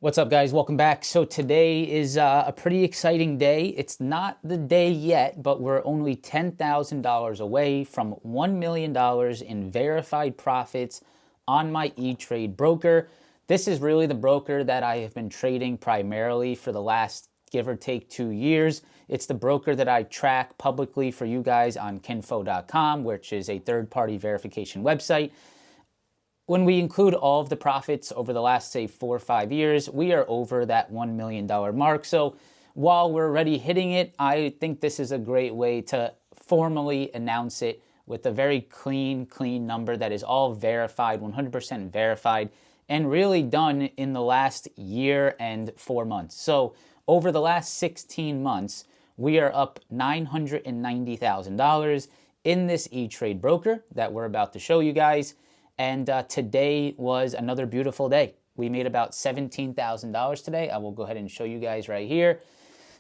What's up, guys? Welcome back. So today is a pretty exciting day. It's not the day yet, but we're only $10,000 away from $1 million in verified profits on my E-Trade broker. This is really the broker that I have been trading primarily for the last, give or take, 2 years. It's the broker that I track publicly for you guys on kinfo.com, which is a third-party verification website. When we include all of the profits over the last, say, 4 or 5 years, we are over that $1 million mark. So while we're already hitting it, I think this is a great way to formally announce it with a very clean number that is all verified, 100% verified, and really done in the last year and 4 months. So over the last 16 months, we are up $990,000 in this E-Trade broker that we're about to show you guys. And today was another beautiful day. We made about $17,000 today. I will go ahead and show you guys right here.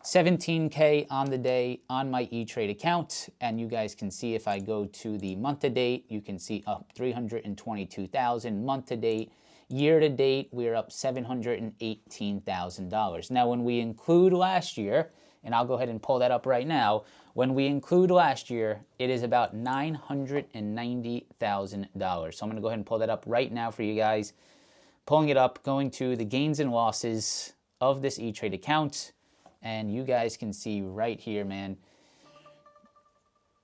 17K on the day on my E-Trade account. And you guys can see if I go to the month to date, you can see up 322,000 month to date. Year to date, we're up $718,000. Now, when we include last year, and I'll go ahead and pull that up right now, when we include last year, it is about $990,000. So I'm going to go ahead and pull that up right now for you guys. Pulling it up, going to the gains and losses of this E-Trade account. And you guys can see right here, man,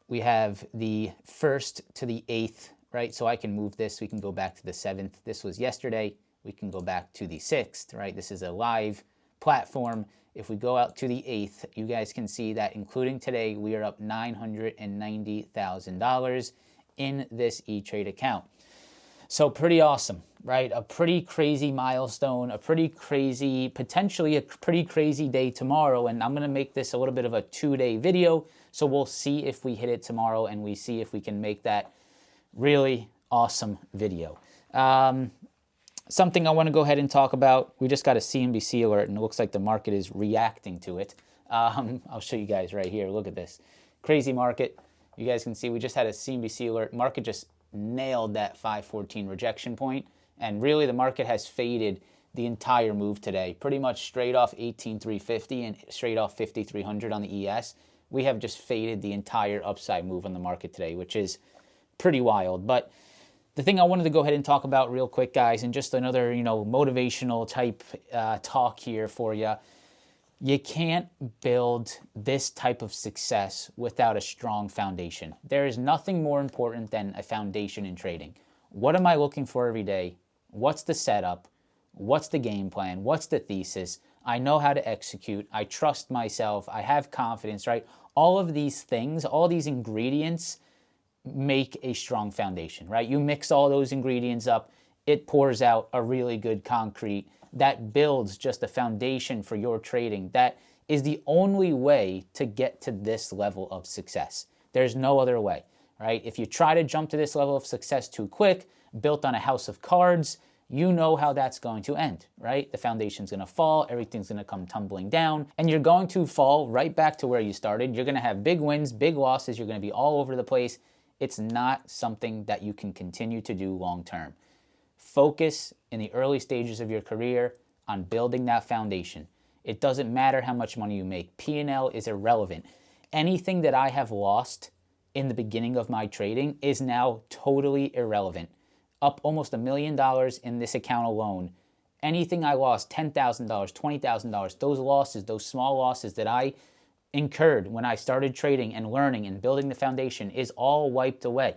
we have the 1st to the 8th, right? So I can move this. We can go back to the 7th. This was yesterday. We can go back to the 6th, right? This is a live platform. If we go out to the 8th, you guys can see that including today, we are up $990,000 in this E-Trade account. So pretty awesome, right? A pretty crazy milestone, a pretty crazy, potentially a pretty crazy day tomorrow. And I'm going to make this a little bit of a 2-day video. So we'll see if we hit it tomorrow and we see if we can make that really awesome video. Something I want to go ahead and talk about. We just got a CNBC alert, and it looks like the market is reacting to it. I'll show you guys right here. Look at this. Crazy market. You guys can see we just had a CNBC alert. Market just nailed that 514 rejection point, and really the market has faded the entire move today. Pretty much straight off 18,350 and straight off 5,300 on the ES. We have just faded the entire upside move on the market today, which is pretty wild. But the thing I wanted to go ahead and talk about real quick, guys, and just another, motivational type talk here for you. You can't build this type of success without a strong foundation. There is nothing more important than a foundation in trading. What am I looking for every day? What's the setup? What's the game plan? What's the thesis? I know how to execute. I trust myself. I have confidence, right? All of these things, all these ingredients make a strong foundation, right? You mix all those ingredients up, it pours out a really good concrete that builds just a foundation for your trading. That is the only way to get to this level of success. There's no other way, right? If you try to jump to this level of success too quick, built on a house of cards, you know how that's going to end, right? The foundation's going to fall, everything's going to come tumbling down, and you're going to fall right back to where you started. You're going to have big wins, big losses, you're going to be all over the place. It's not something that you can continue to do long term. Focus in the early stages of your career on building that foundation. It doesn't matter how much money you make. P&L is irrelevant. Anything that I have lost in the beginning of my trading is now totally irrelevant. Up almost $1 million in this account alone. Anything I lost, $10,000, $20,000, those losses, those small losses that I incurred when I started trading and learning and building the foundation is all wiped away.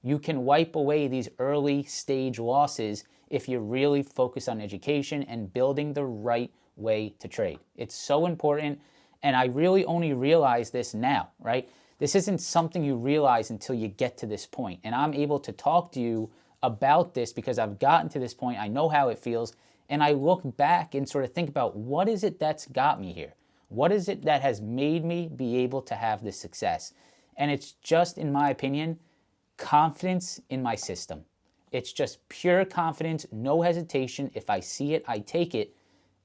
You can wipe away these early stage losses if you really focus on education and building the right way to trade. It's so important, and I really only realize this now, right? This isn't something you realize until you get to this point, and I'm able to talk to you about this because I've gotten to this point. I know how it feels, and I look back and sort of think about what is it that's got me here? What is it that has made me be able to have this success? And it's just, in my opinion, confidence in my system. It's just pure confidence, no hesitation. If I see it, I take it.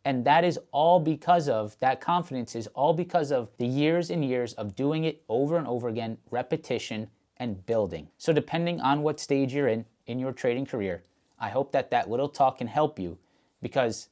And that is all because of, that confidence is all because of the years and years of doing it over and over again, repetition and building. So depending on what stage you're in your trading career, I hope that that little talk can help you, because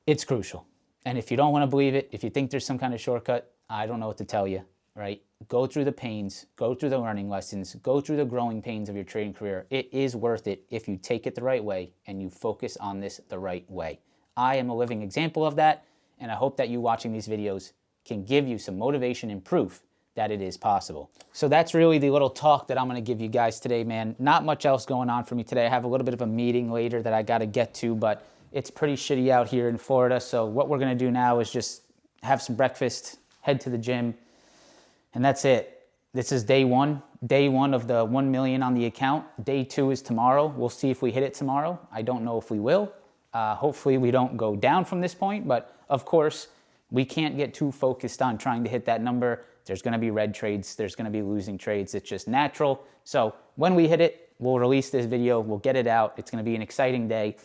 It's crucial. And if you don't want to believe it, if you think there's some kind of shortcut, I don't know what to tell you, right? Go through the pains, go through the learning lessons, go through the growing pains of your trading career. It is worth it if you take it the right way and you focus on this the right way. I am a living example of that, and I hope that you watching these videos can give you some motivation and proof that it is possible. So that's really the little talk that I'm going to give you guys today, man. Not much else going on for me today. I have a little bit of a meeting later that I got to get to, but it's pretty shitty out here in Florida. So what we're going to do now is just have some breakfast, head to the gym, and that's it. This is day one of the 1 million on the account. Day 2 is tomorrow. We'll see if we hit it tomorrow. I don't know if we will. Hopefully we don't go down from this point, but of course we can't get too focused on trying to hit that number. There's going to be red trades. There's going to be losing trades. It's just natural. So when we hit it, we'll release this video. We'll get it out. It's going to be an exciting day.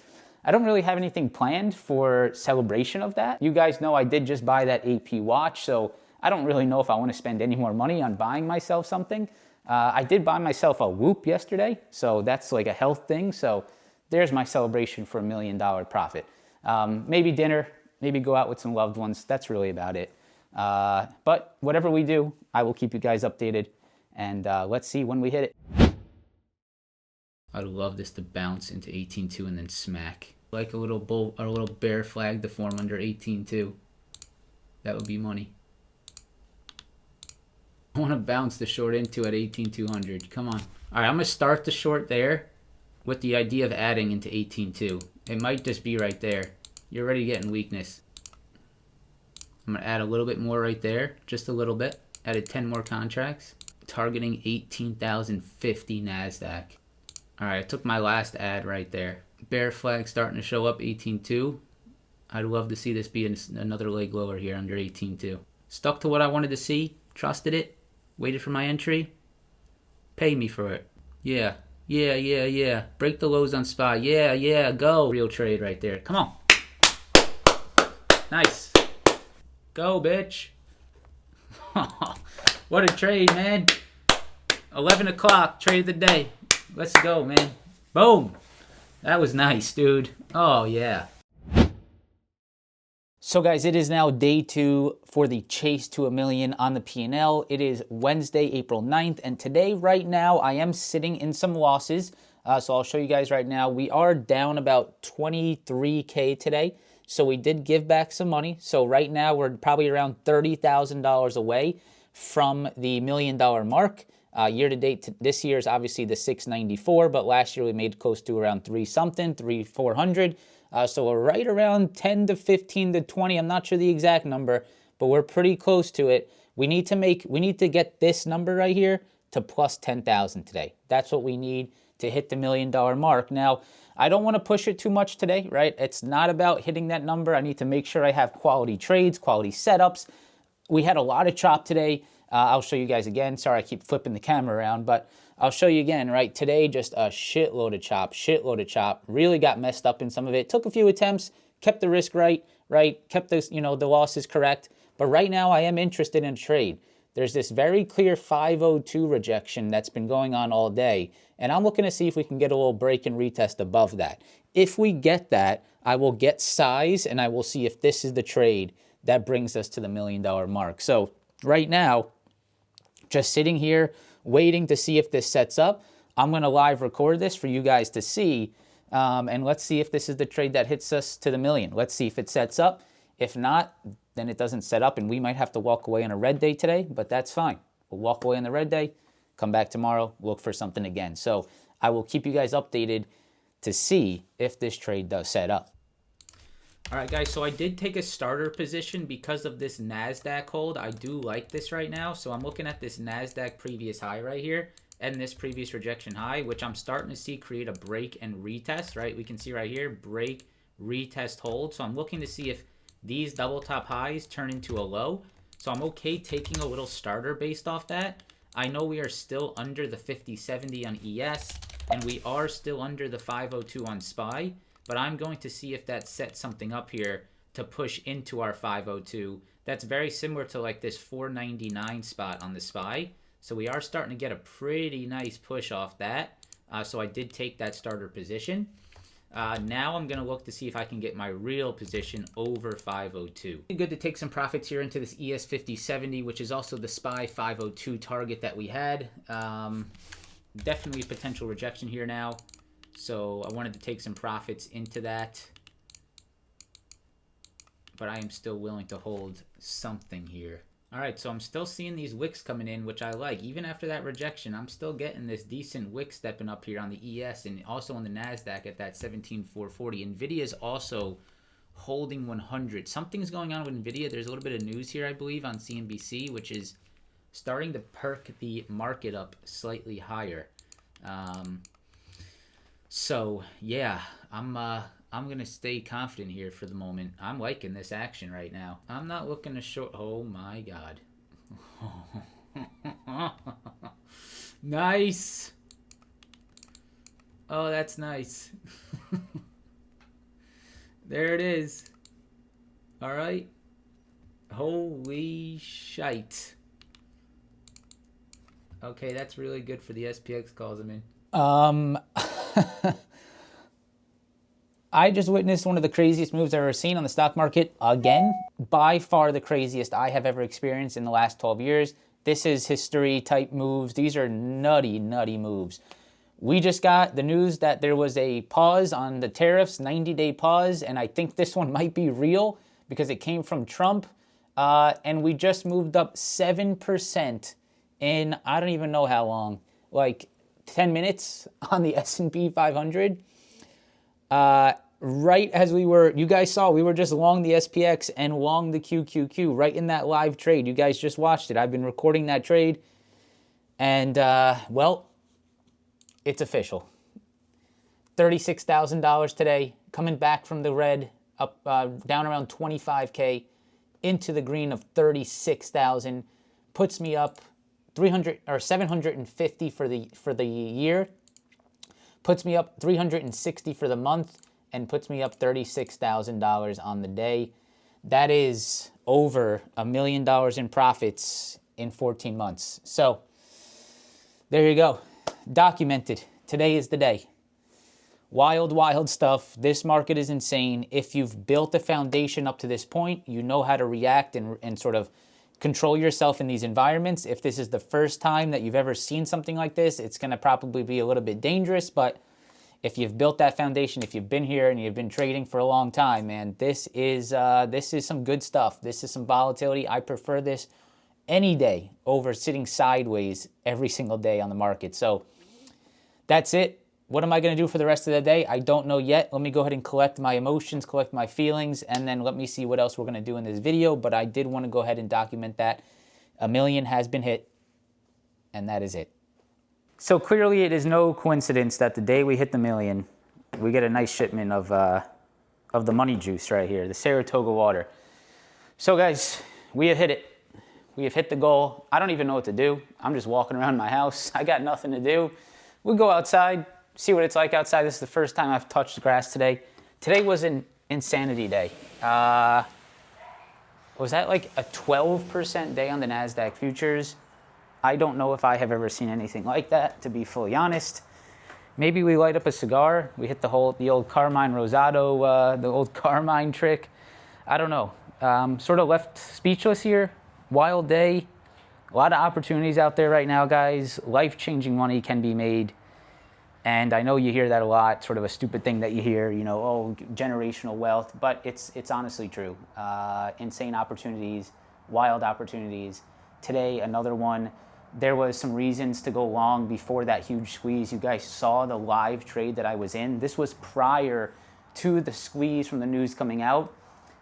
I don't really have anything planned for celebration of that. You guys know I did just buy that AP watch, so I don't really know if I want to spend any more money on buying myself something. I did buy myself a Whoop yesterday, so that's like a health thing. So there's my celebration for $1 million profit. Maybe dinner, maybe go out with some loved ones. That's really about it. But whatever we do, I will keep you guys updated, and let's see when we hit it. I'd love this to bounce into 18.2 and then smack. Like a little bull or a little bear flag to form under 18.2. That would be money. I want to bounce the short into at 18.200. Come on. All right, I'm going to start the short there with the idea of adding into 18.2. It might just be right there. You're already getting weakness. I'm going to add a little bit more right there. Just a little bit. Added 10 more contracts. Targeting 18,050 NASDAQ. All right, I took my last ad right there. Bear flag starting to show up, 18.2. I'd love to see this be another leg lower here under 18.2. Stuck to what I wanted to see. Trusted it. Waited for my entry. Pay me for it. Yeah. Break the lows on SPY. Yeah, go. Real trade right there. Come on. Nice. Go, bitch. What a trade, man. 11 o'clock, trade of the day. Let's go, man. Boom. That was nice, dude. Oh, yeah. So, guys, it is now day 2 for the chase to $1 million on the P&L. It is Wednesday, April 9th, and today, right now, I am sitting in some losses. So I'll show you guys right now. We are down about 23K today. So we did give back some money. So right now, we're probably around $30,000 away from the $1 million mark. Year to date, this year is obviously the 694, but last year we made close to around 400. So we're right around 10 to 15 to 20. I'm not sure the exact number, but we're pretty close to it. We need to get this number right here to plus 10,000 today. That's what we need to hit the $1 million mark. Now, I don't want to push it too much today, right? It's not about hitting that number. I need to make sure I have quality trades, quality setups. We had a lot of chop today. I'll show you guys again. Sorry, I keep flipping the camera around, but I'll show you again, right? Today, just a shitload of chop. Really got messed up in some of it. Took a few attempts, kept the risk right? Kept the, the losses correct. But right now, I am interested in a trade. There's this very clear 502 rejection that's been going on all day, and I'm looking to see if we can get a little break and retest above that. If we get that, I will get size, and I will see if this is the trade that brings us to the $1 million mark. So right now, just sitting here waiting to see if this sets up. I'm going to live record this for you guys to see, and let's see if this is the trade that hits us to the $1 million. Let's see if it sets up. If not, then it doesn't set up, and we might have to walk away on a red day today, but that's fine. We'll walk away on the red day, come back tomorrow, look for something again. So I will keep you guys updated to see if this trade does set up. All right, guys, so I did take a starter position because of this NASDAQ hold. I do like this right now. So I'm looking at this NASDAQ previous high right here and this previous rejection high, which I'm starting to see create a break and retest, right? We can see right here, break, retest, hold. So I'm looking to see if these double top highs turn into a low. So I'm okay taking a little starter based off that. I know we are still under the 50-70 on ES, and we are still under the 502 on SPY. But I'm going to see if that sets something up here to push into our 502. That's very similar to like this 499 spot on the SPY. So we are starting to get a pretty nice push off that. So I did take that starter position. Now I'm going to look to see if I can get my real position over 502. Good to take some profits here into this ES 5070, which is also the SPY 502 target that we had. Definitely a potential rejection here now. So I wanted to take some profits into that. But I am still willing to hold something here. All right, so I'm still seeing these wicks coming in, which I like. Even after that rejection, I'm still getting this decent wick stepping up here on the ES and also on the NASDAQ at that 17,440. NVIDIA is also holding 100. Something's going on with NVIDIA. There's a little bit of news here, I believe, on CNBC, which is starting to perk the market up slightly higher. So, yeah, I'm going to stay confident here for the moment. I'm liking this action right now. I'm not looking to short. Oh, my God. Nice. Oh, that's nice. There it is. All right. Holy shite. Okay, that's really good for the SPX calls I'm in. I just witnessed one of the craziest moves I've ever seen on the stock market. Again, by far the craziest I have ever experienced in the last 12 years. This is history type moves. These are nutty, nutty moves. We just got the news that there was a pause on the tariffs, 90-day pause, and I think this one might be real because it came from Trump. And we just moved up 7% in, I don't even know how long, like 10 minutes on the S&P 500. Right as we were, you guys saw, we were just long the SPX and long the QQQ right in that live trade. You guys just watched it. I've been recording that trade. And, well, it's official. $36,000 today, coming back from the red, up down around 25K, into the green of 36,000, puts me up 300 or 750 for the year, puts me up 360 for the month, and puts me up $36,000 on the day. That is over $1 million in profits in 14 months. So there you go. Documented. Today is the day. Wild, wild stuff. This market is insane. If you've built a foundation up to this point, you know how to react and sort of control yourself in these environments. If this is the first time that you've ever seen something like this, it's going to probably be a little bit dangerous. But if you've built that foundation, if you've been here and you've been trading for a long time, man, this is some good stuff. This is some volatility. I prefer this any day over sitting sideways every single day on the market. So that's it. What am I going to do for the rest of the day? I don't know yet. Let me go ahead and collect my emotions, collect my feelings, and then let me see what else we're going to do in this video. But I did want to go ahead and document that. 1 million has been hit, and that is it. So clearly it is no coincidence that the day we hit the 1 million, we get a nice shipment of the money juice right here, the Saratoga water. So guys, we have hit it. We have hit the goal. I don't even know what to do. I'm just walking around my house. I got nothing to do. We'll go outside, see what it's like outside. This is the first time I've touched the grass today. Today was an insanity day. Was that like a 12% day on the NASDAQ futures? I don't know if I have ever seen anything like that, to be fully honest. Maybe we light up a cigar. We hit the old Carmine Rosado, the old Carmine trick. I don't know. Sort of left speechless here. Wild day. A lot of opportunities out there right now, guys. Life-changing money can be made. And I know you hear that a lot, sort of a stupid thing that you hear, you know, oh, generational wealth. But it's honestly true. Insane opportunities, wild opportunities. Today, another one. There was some reasons to go long before that huge squeeze. You guys saw the live trade that I was in. This was prior to the squeeze from the news coming out.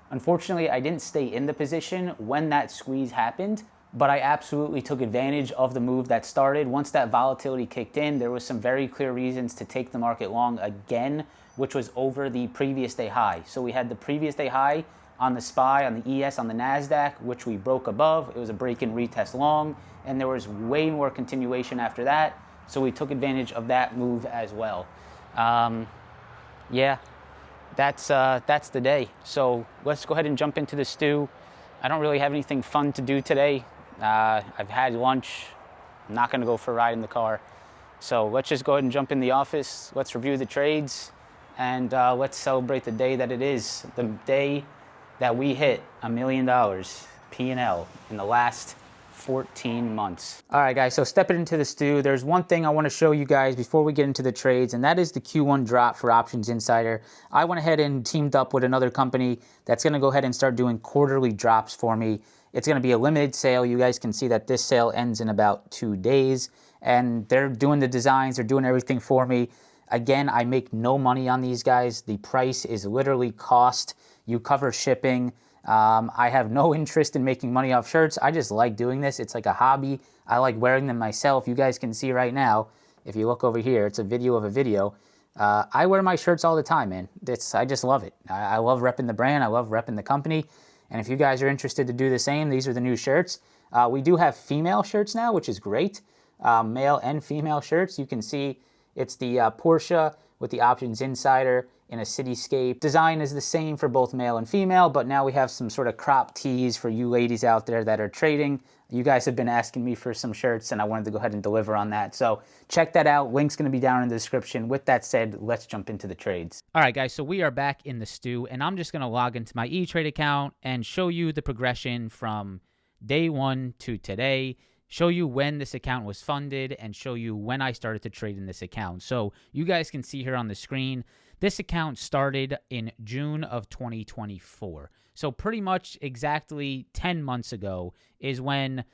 Unfortunately, I didn't stay in the position when that squeeze happened, but I absolutely took advantage of the move that started. Once that volatility kicked in, there was some very clear reasons to take the market long again, which was over the previous day high. So we had the previous day high on the SPY, on the ES, on the NASDAQ, which we broke above. It was a break-in retest long, and there was way more continuation after that. So we took advantage of that move as well. Yeah, that's the day. So let's go ahead and jump into the stew. I don't really have anything fun to do today. I've had lunch. I'm not going to go for a ride in the car. So let's just go ahead and jump in the office. Let's review the trades, and let's celebrate the day that it is, the day that we hit $1 million P&L in the last 14 months. All right, guys, so stepping into the stew, there's one thing I want to show you guys before we get into the trades, and that is the Q1 drop for Options Insider. I went ahead and teamed up with another company that's going to go ahead and start doing quarterly drops for me. It's going to be a limited sale. You guys can see that this sale ends in about 2 days, and they're doing the designs, they're doing everything for me. Again, I make no money on these guys. The price is literally cost. You cover shipping. I have no interest in making money off shirts. I just like doing this. It's like a hobby. I like wearing them myself. You guys can see right now, if you look over here, it's a video of a video. I wear my shirts all the time, man. I just love it. I love repping the brand. I love repping the company. And if you guys are interested to do the same, these are the new shirts. We do have female shirts now, which is great. Male and female shirts. You can see it's the Porsche with the Options Insider in a cityscape. Design is the same for both male and female, but now we have some sort of crop tees for you ladies out there that are trading. You guys have been asking me for some shirts, and I wanted to go ahead and deliver on that. So check that out. Link's going to be down in the description. With that said, let's jump into the trades. All right, guys, so we are back in the stew, and I'm just going to log into my E-Trade account and show you the progression from day one to today, show you when this account was funded, and show you when I started to trade in this account. So you guys can see here on the screen, this account started in June of 2024. So pretty much exactly 10 months ago is when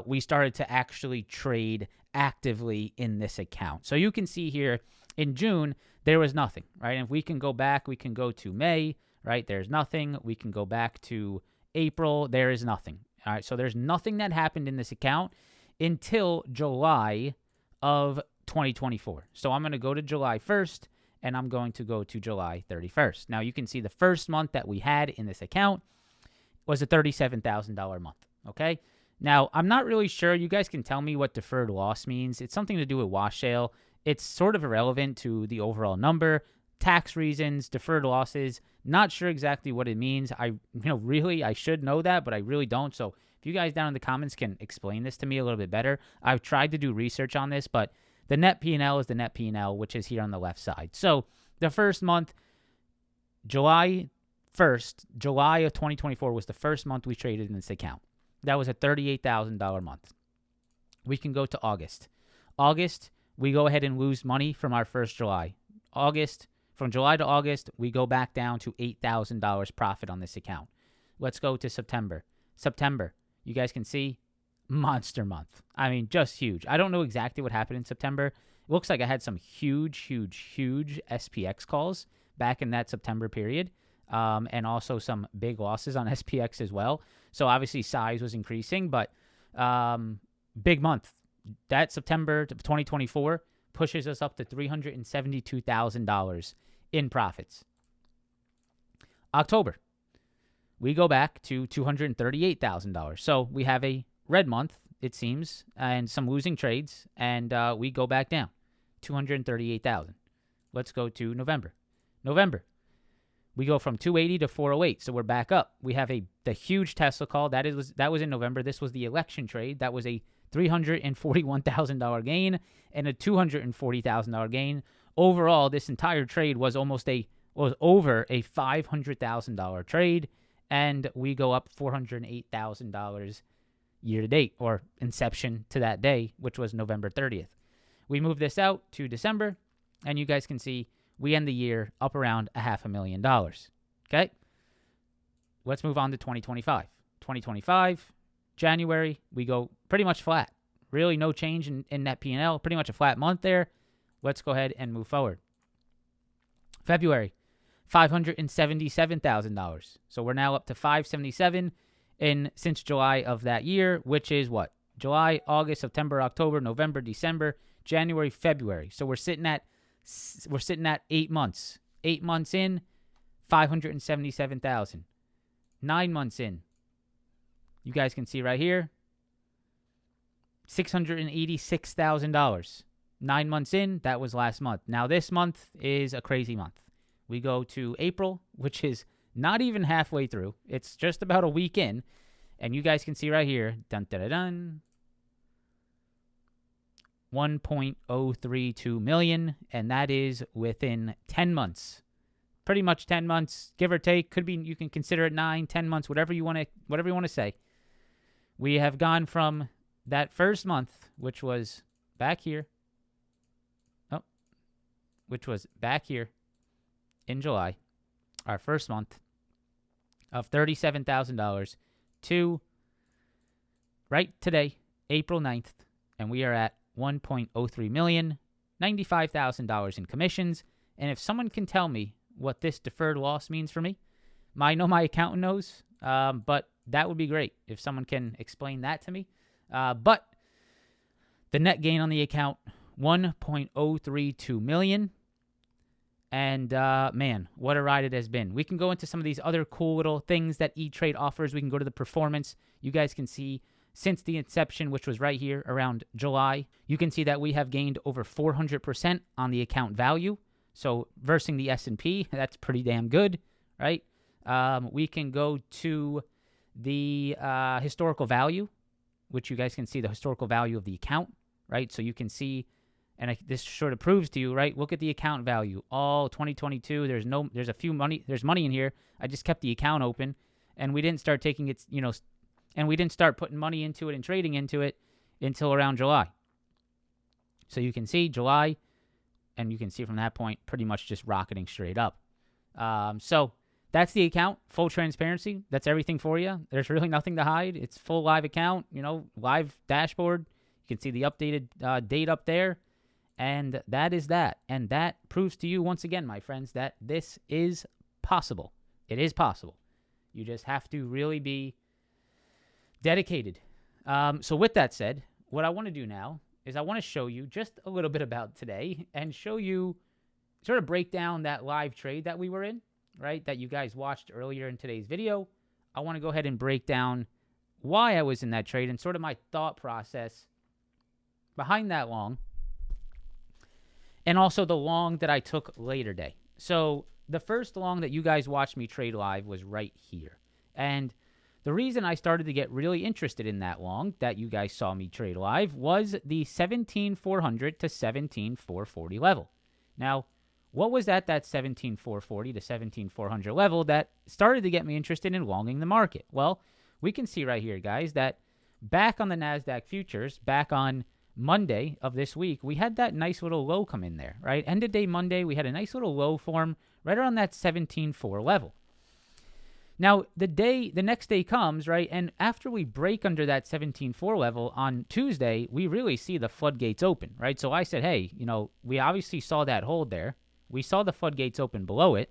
we started to actually trade actively in this account. So you can see here in June, there was nothing, right? And if we can go back, we can go to May, right? There's nothing. We can go back to April. There is nothing. All right, so there's nothing that happened in this account until July of 2024. So I'm going to go to July 1st, and I'm going to go to July 31st. Now, you can see the first month that we had in this account was a $37,000 month, okay? Now, I'm not really sure. You guys can tell me what deferred loss means. It's something to do with wash sale. It's sort of irrelevant to the overall number. Tax reasons, deferred losses, not sure exactly what it means. I should know that, but I really don't. So if you guys down in the comments can explain this to me a little bit better. I've tried to do research on this, but the net P&L is the net P&L, which is here on the left side. So the first month, July 1st, July of 2024 was the first month we traded in this account. That was a $38,000 month. We can go to August. August, we go ahead and lose money from our first July. From July to August, we go back down to $8,000 profit on this account. Let's go to September. September, you guys can see, monster month. I mean, just huge. I don't know exactly what happened in September. It looks like I had some huge SPX calls back in that September period, and also some big losses on SPX as well. So obviously size was increasing, but big month. That September of 2024 pushes us up to $372,000 in profits. October, we go back to $238,000. So we have a red month, it seems, and some losing trades, and we go back down, $238,000. Let's go to November. November, we go from 280 to 408, so we're back up. We have the huge Tesla call. That was in November. This was the election trade. That was a $341,000 gain and a $240,000 gain. Overall, this entire trade was over a $500,000 trade, and we go up $408,000 year to date, or inception to that day, which was November 30th. We move this out to December, and you guys can see we end the year up around $500,000. Okay? Let's move on to 2025. 2025, January, we go pretty much flat. Really no change in net P&L. Pretty much a flat month there. Let's go ahead and move forward. February, $577,000. So we're now up to $577,000 since July of that year, which is what? July, August, September, October, November, December, January, February. So we're sitting at 8 months. 8 months in, $577,000. 9 months in, you guys can see right here, $686,000. 9 months in, that was last month. Now this month is a crazy month. We go to April, which is not even halfway through. It's just about a week in. And you guys can see right here, dun, dun, dun, dun. 1.032 million, and that is within 10 months. Pretty much 10 months, give or take. Could be, you can consider it 9, 10 months, whatever you want to say. We have gone from that first month, which was back here. Which was back here in July, our first month of $37,000 to right today, April 9th, and we are at 1.03 million, $95,000 in commissions. And if someone can tell me what this deferred loss means for me, I know my accountant knows, but that would be great if someone can explain that to me. But the net gain on the account, 1.032 million. And man, what a ride it has been. We can go into some of these other cool little things that E-Trade offers. We can go to the performance. You guys can see since the inception, which was right here around July, you can see that we have gained over 400% on the account value. So versus the S&P, that's pretty damn good, right? We can go to the historical value, which you guys can see the historical value of the account, right? So you can see, and this sort of proves to you, right? Look at the account value. All 2022, there's money in here. I just kept the account open, and we didn't start taking it, and we didn't start putting money into it and trading into it until around July. So you can see July, and you can see from that point pretty much just rocketing straight up. So that's the account, full transparency. That's everything for you. There's really nothing to hide. It's full live account, live dashboard. You can see the updated date up there. And that is that. And that proves to you once again, my friends, that this is possible. It is possible. You just have to really be dedicated. So with that said, what I want to do now is I want to show you just a little bit about today and show you, sort of break down that live trade that we were in, right, that you guys watched earlier in today's video. I want to go ahead and break down why I was in that trade and sort of my thought process behind that long, and also the long that I took later day. So the first long that you guys watched me trade live was right here. And the reason I started to get really interested in that long that you guys saw me trade live was the 17,400 to 17,440 level. Now, what was that 17,440 to 17,400 level that started to get me interested in longing the market? Well, we can see right here, guys, that back on the NASDAQ futures, back on Monday of this week, we had that nice little low come in there, right? End of day Monday, we had a nice little low form right around that 17.4 level. Now, the next day comes, right? And after we break under that 17.4 level on Tuesday, we really see the floodgates open, right? So I said, hey, we obviously saw that hold there. We saw the floodgates open below it.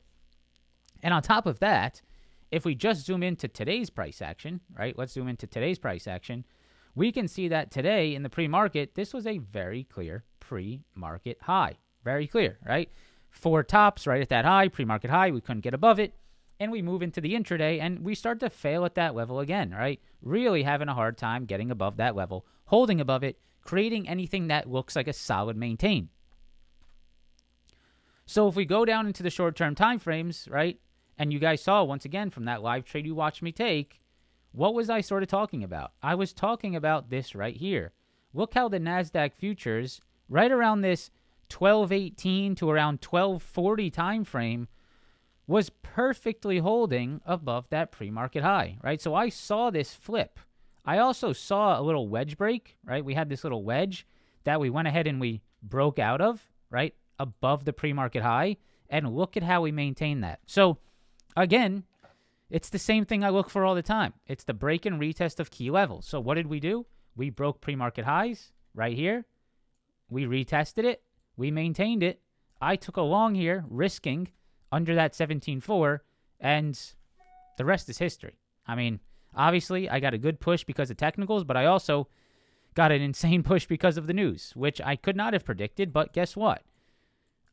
And on top of that, if we just zoom into today's price action, right? Let's zoom into today's price action. We can see that today in the pre-market, this was a very clear pre-market high. Very clear, right? 4 tops right at that high, pre-market high. We couldn't get above it. And we move into the intraday, and we start to fail at that level again, right? Really having a hard time getting above that level, holding above it, creating anything that looks like a solid maintain. So if we go down into the short-term time frames, right, and you guys saw once again from that live trade you watched me take, what was I sort of talking about? I was talking about this right here. Look how the NASDAQ futures, right around this 1218 to around 1240 time frame, was perfectly holding above that pre-market high, right? So I saw this flip. I also saw a little wedge break, right? We had this little wedge that we went ahead and we broke out of, right, above the pre-market high, and look at how we maintained that. So again, it's the same thing I look for all the time. It's the break and retest of key levels. So what did we do? We broke pre-market highs right here. We retested it. We maintained it. I took a long here, risking under that 17.4, and the rest is history. I mean, obviously, I got a good push because of technicals, but I also got an insane push because of the news, which I could not have predicted, but guess what?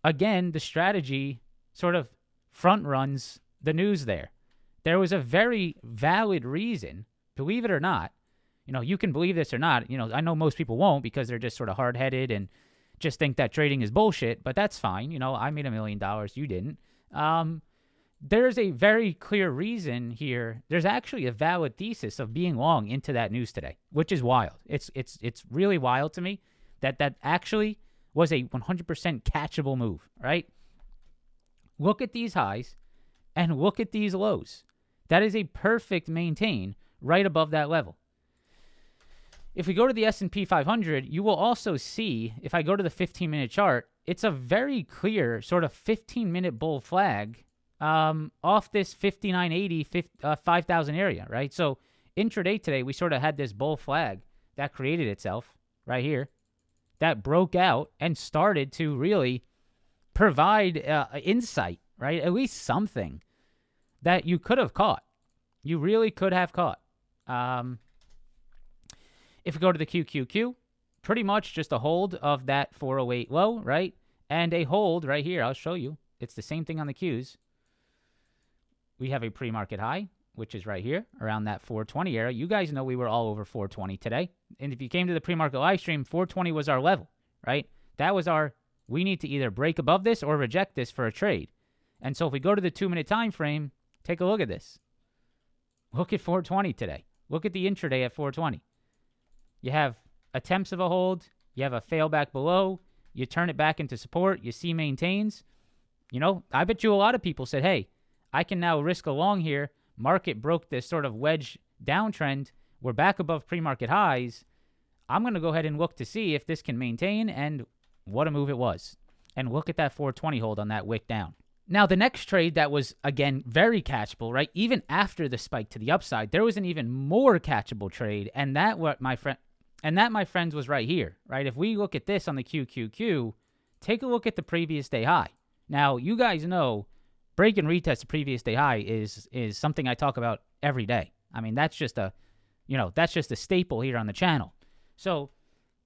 Again, the strategy sort of front runs the news there. There was a very valid reason, believe it or not. You can believe this or not. I know most people won't because they're just sort of hard-headed and just think that trading is bullshit, but that's fine. I made $1 million. You didn't. There's a very clear reason here. There's actually a valid thesis of being long into that news today, which is wild. It's really wild to me That actually was a 100% catchable move, right? Look at these highs and look at these lows. That is a perfect maintain right above that level. If we go to the S&P 500, you will also see, if I go to the 15-minute chart, it's a very clear sort of 15-minute bull flag off this 5980, 5,000 area, right? So intraday today, we sort of had this bull flag that created itself right here that broke out and started to really provide insight, right? At least something that you could have caught. You really could have caught. If we go to the QQQ, pretty much just a hold of that 408 low, right? And a hold right here. I'll show you. It's the same thing on the Qs. We have a pre-market high, which is right here around that 420 area. You guys know we were all over 420 today. And if you came to the pre-market live stream, 420 was our level, right? That was our, we need to either break above this or reject this for a trade. And so if we go to the 2-minute time frame, take a look at this. Look at 420 today. Look at the intraday at 420. You have attempts of a hold. You have a fail back below. You turn it back into support. You see maintains. You know, I bet you a lot of people said, hey, I can now risk a long here. Market broke this sort of wedge downtrend. We're back above pre-market highs. I'm going to go ahead and look to see if this can maintain, and what a move it was. And look at that 420 hold on that wick down. Now, the next trade that was, again, very catchable, right? Even after the spike to the upside, there was an even more catchable trade, and that, my friends, was right here, right? If we look at this on the QQQ, take a look at the previous day high. Now, you guys know break and retest the previous day high is something I talk about every day. I mean, that's just a staple here on the channel. So,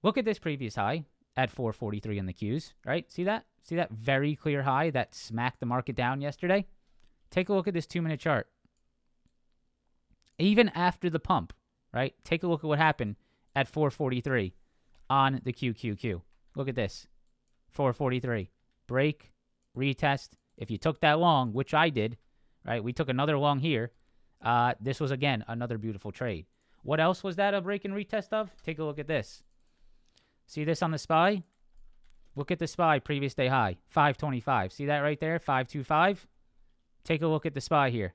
look at this previous high at 443 in the Qs, right? See that? See that very clear high that smacked the market down yesterday? Take a look at this 2-minute chart. Even after the pump, right? Take a look at what happened at 443 on the QQQ. Look at this. 443. Break, retest. If you took that long, which I did, right? We took another long here. This was, again, another beautiful trade. What else was that a break and retest of? Take a look at this. See this on the SPY? Look at the SPY previous day high, 525. See that right there, 525? Take a look at the SPY here.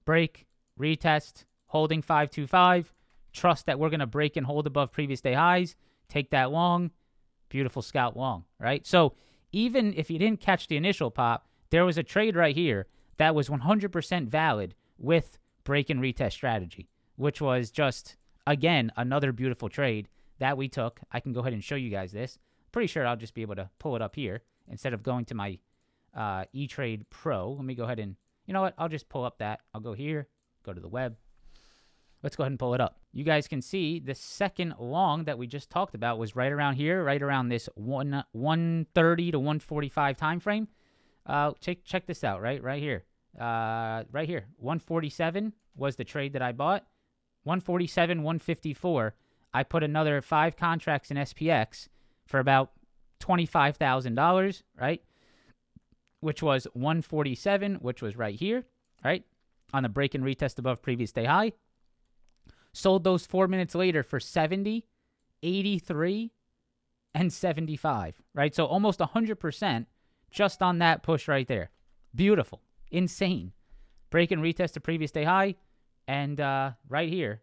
Break, retest, holding 525. Trust that we're going to break and hold above previous day highs. Take that long. Beautiful scalp long, right? So even if you didn't catch the initial pop, there was a trade right here that was 100% valid with break and retest strategy, which was just, again, another beautiful trade that we took. I can go ahead and show you guys this. Pretty sure I'll just be able to pull it up here instead of going to my E-Trade Pro. Let me go ahead and, you know what? I'll just pull up that. I'll go here, go to the web. Let's go ahead and pull it up. You guys can see the second long that we just talked about was right around here, right around this 130 to 145 time frame. Check this out, right here. Right here, 147 was the trade that I bought. 147, 154. I put another 5 contracts in SPX for about $25,000, right? Which was 147, which was right here, right? On the break and retest above previous day high. Sold those 4 minutes later for 70, 83, and 75, right? So almost 100% just on that push right there. Beautiful. Insane. Break and retest the previous day high. And right here,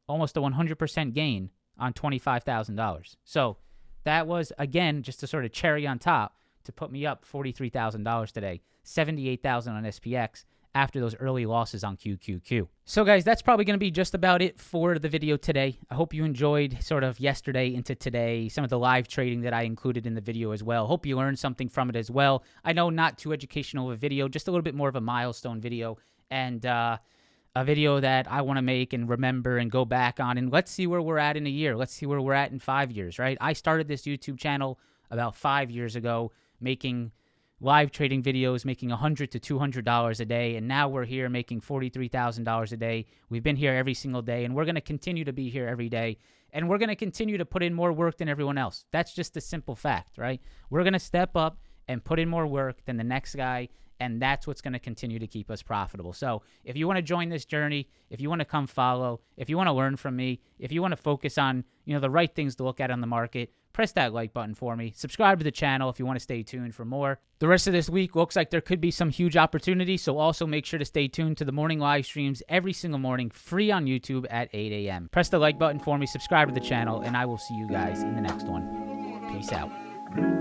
almost a 100% gain on $25,000. So that was, again, just a sort of cherry on top to put me up $43,000 today. $78,000 on SPX after those early losses on QQQ. So guys, that's probably going to be just about it for the video today. I hope you enjoyed sort of yesterday into today, some of the live trading that I included in the video as well. Hope you learned something from it as well. I know not too educational of a video, just a little bit more of a milestone video, and a video that I want to make and remember and go back on, and let's see where we're at in a year. Let's see where we're at in 5 years, right? I started this YouTube channel about 5 years ago, making live trading videos, making $100 to $200 a day, and now we're here making $43,000 a day. We've been here every single day, and we're going to continue to be here every day, and we're going to continue to put in more work than everyone else. That's just a simple fact, right? We're going to step up and put in more work than the next guy, and that's what's going to continue to keep us profitable. So if you want to join this journey, if you want to come follow, if you want to learn from me, if you want to focus on, the right things to look at on the market, press that like button for me. Subscribe to the channel if you want to stay tuned for more. The rest of this week looks like there could be some huge opportunities, so also make sure to stay tuned to the morning live streams every single morning, free on YouTube at 8 a.m. Press the like button for me, subscribe to the channel, and I will see you guys in the next one. Peace out.